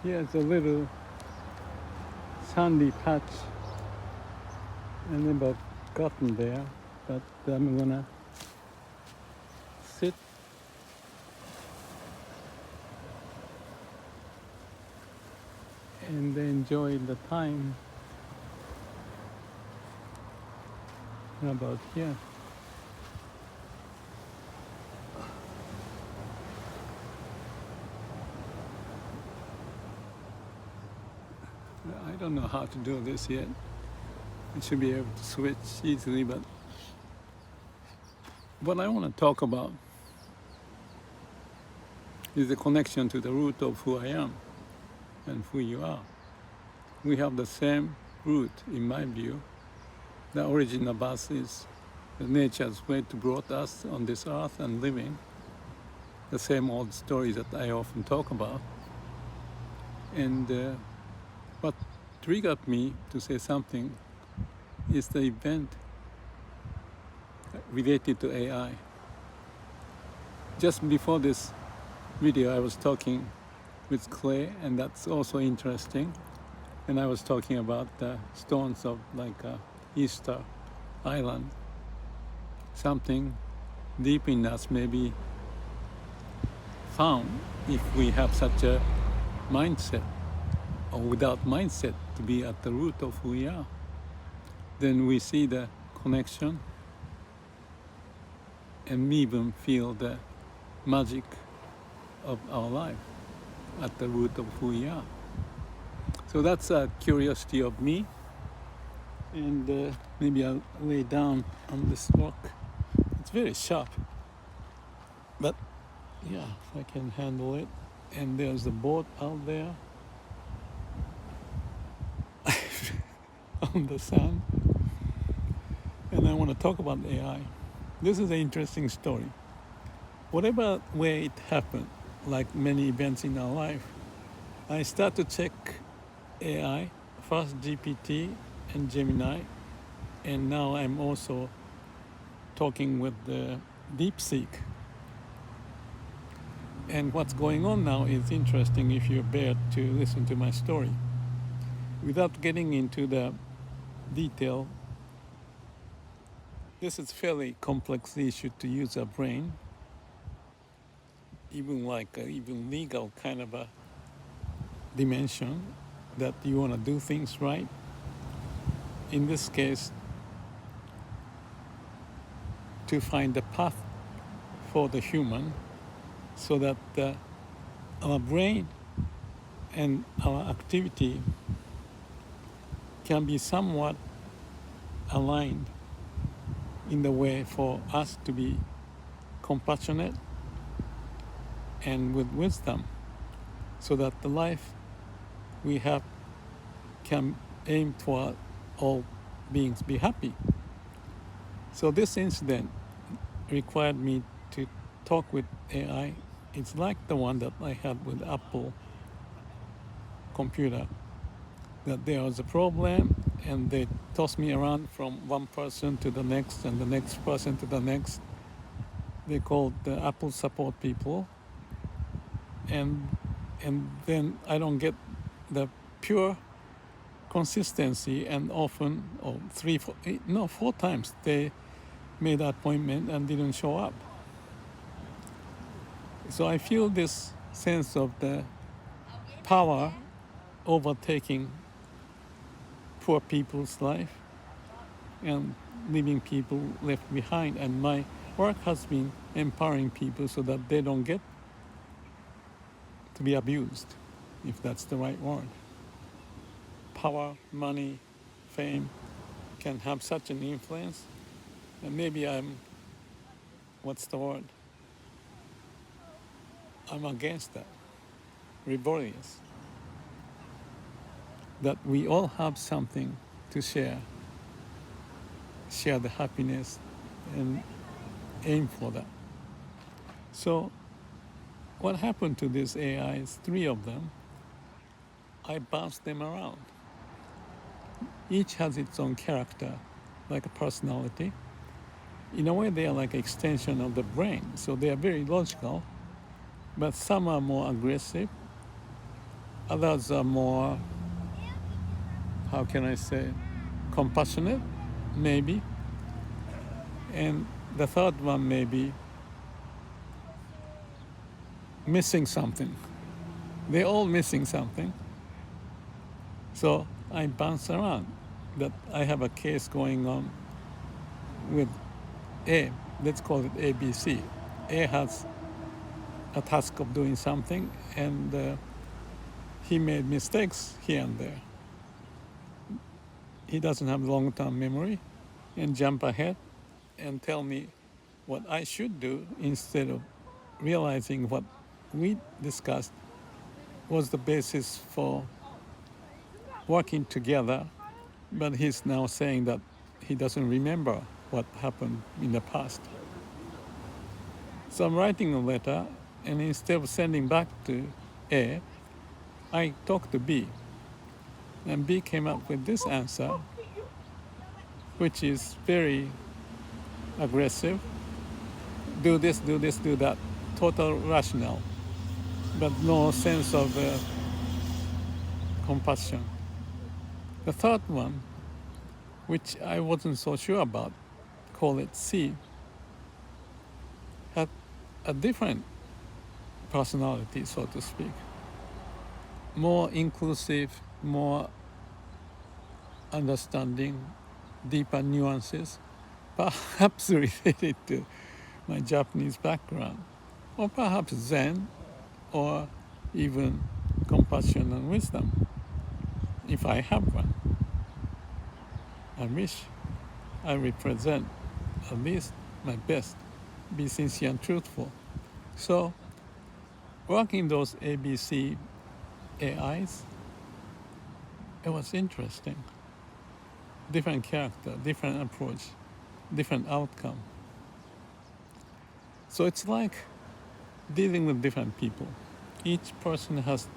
Here's a little sandy patch. I never gotten there, but I'm gonna sit and enjoy the time. How about here? I don't know how to do this yet. I should be able to switch easily, but what I want to talk about is the connection to the root of who I am and who you are. We have the same root, in my view. The origin of us is nature's way to brought us on this earth and living. The same old stories that I often talk about. And what triggered me to say something is the event related to AI. Just before this video, I was talking with Clay, and that's also interesting. And I was talking about the stones of like Easter Island. Something deep in us may be found if we have such a mindset, or without mindset to be at the root of who we are. Then we see the connection and we even feel the magic of our life at the root of who we are. So that's a curiosity of me, and maybe I'll lay down on this rock. It's very sharp, but yeah, I can handle it. And there's a boat out there on the sand. And I want to talk about AI. This is an interesting story. Whatever way it happened, like many events in our life, I start to check AI, first GPT and Gemini, and now I'm also talking with the DeepSeek. And what's going on now is interesting if you bear to listen to my story. Without getting into the detail, this is fairly complex issue to use a brain, even like even legal kind of a dimension that you want to do things right. In this case, to find the path for the human so that our brain and our activity can be somewhat aligned in the way for us to be compassionate and with wisdom, so that the life we have can aim toward all beings be happy. So this incident required me to talk with AI. It's like the one that I had with Apple computer, that there was a problem and they tossed me around from one person to the next and the next person to the next. They called the Apple support people, and then I don't get the pure consistency, and often, or 4 times they made an appointment and didn't show up. So I feel this sense of the power overtaking poor people's life and leaving people left behind. And my work has been empowering people so that they don't get to be abused, if that's the right word. Power, money, fame can have such an influence, and maybe I'm against that, rebellious. That we all have something to share the happiness and aim for that. So what happened to these AIs, 3 of them, I bounced them around. Each has its own character, like a personality. In a way, they are like an extension of the brain, so they are very logical, but some are more aggressive, Others are more, how can I say, compassionate, maybe. And the third one may be missing something. They're all missing something. So I bounce around. That I have a case going on with A. Let's call it ABC. A has a task of doing something, and he made mistakes here and there. He doesn't have long-term memory, and jump ahead and tell me what I should do instead of realizing what we discussed was the basis for working together, but he's now saying that he doesn't remember what happened in the past. So I'm writing a letter, and instead of sending back to A, I talked to B. And B came up with this answer, which is very aggressive. Do this, do this, do that. Total rational, but no sense of compassion. The third one, which I wasn't so sure about, call it C, had a different personality, so to speak. More inclusive, more understanding, deeper nuances, perhaps related to my Japanese background, or perhaps Zen, or even compassion and wisdom, if I have one. I wish I represent at least my best, be sincere and truthful. So, working those ABC AIs, it was interesting. Different character, different approach, different outcome. So it's like dealing with different people. Each person has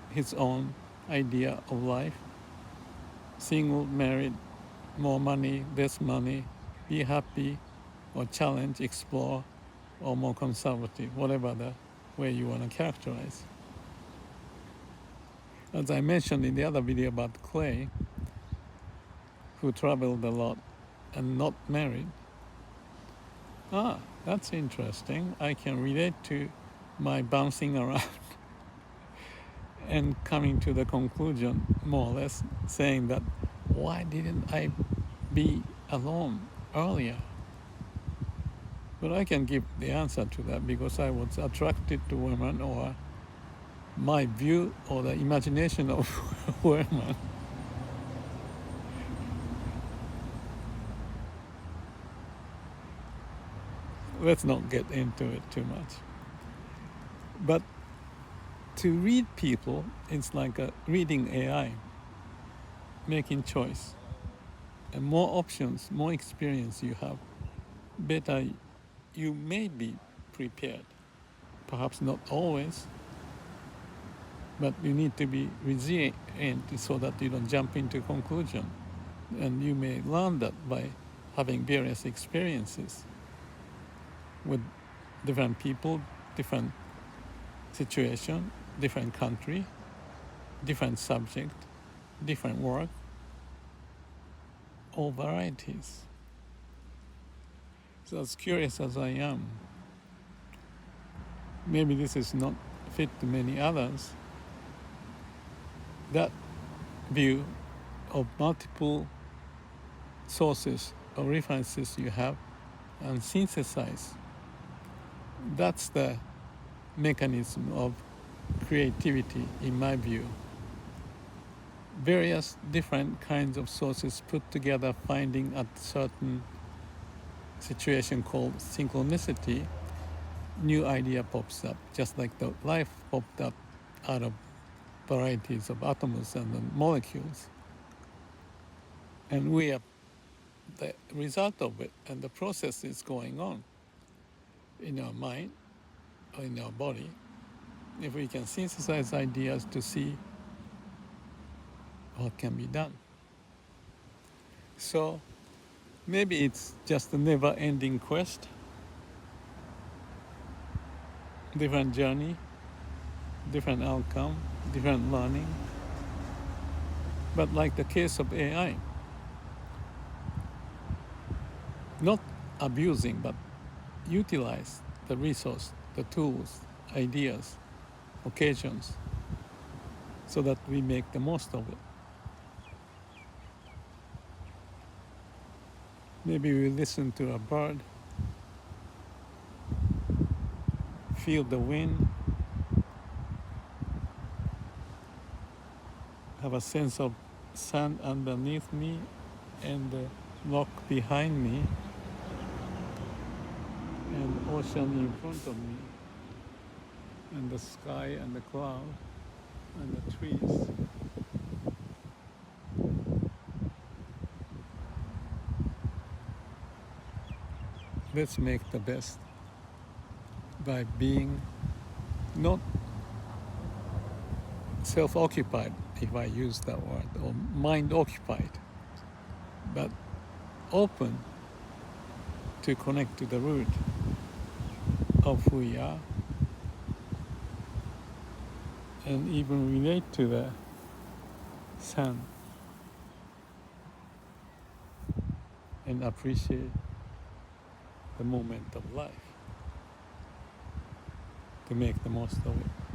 his own idea of life. Single, married, more money, less money, be happy, or challenge, explore, or more conservative, whatever the way you want to characterize. As I mentioned in the other video about Clay, who traveled a lot and not married, that's interesting. I can relate to my bouncing around and coming to the conclusion, more or less, saying that why didn't I be alone earlier? But I can give the answer to that because I was attracted to women, or my view or the imagination of women. Let's not get into it too much. But to read people, it's like reading AI, making choice. And more options, more experience you have, better you may be prepared. Perhaps not always, but you need to be resilient so that you don't jump into conclusion. And you may learn that by having various experiences with different people, different situation, different country, different subject, different work, all varieties. So as curious as I am, maybe this is not fit to many others, that view of multiple sources or references you have and synthesize, that's the mechanism of creativity in my view. Various different kinds of sources put together, finding a certain situation called synchronicity, new idea pops up, just like the life popped up out of varieties of atoms and the molecules. And we are the result of it, and the process is going on in our mind or in our body. If we can synthesize ideas to see what can be done. So maybe it's just a never-ending quest, different journey, different outcome, different learning. But like the case of AI, not abusing, but utilize the resource, the tools, ideas, occasions, so that we make the most of it. Maybe we listen to a bird, feel the wind, have a sense of sand underneath me and the rock behind me and ocean in front of me and the sky and the cloud and the trees. Let's make the best by being not self-occupied, if I use that word, or mind-occupied, but open to connect to the root of who we are and even relate to the sun and appreciate the moment of life to make the most of it.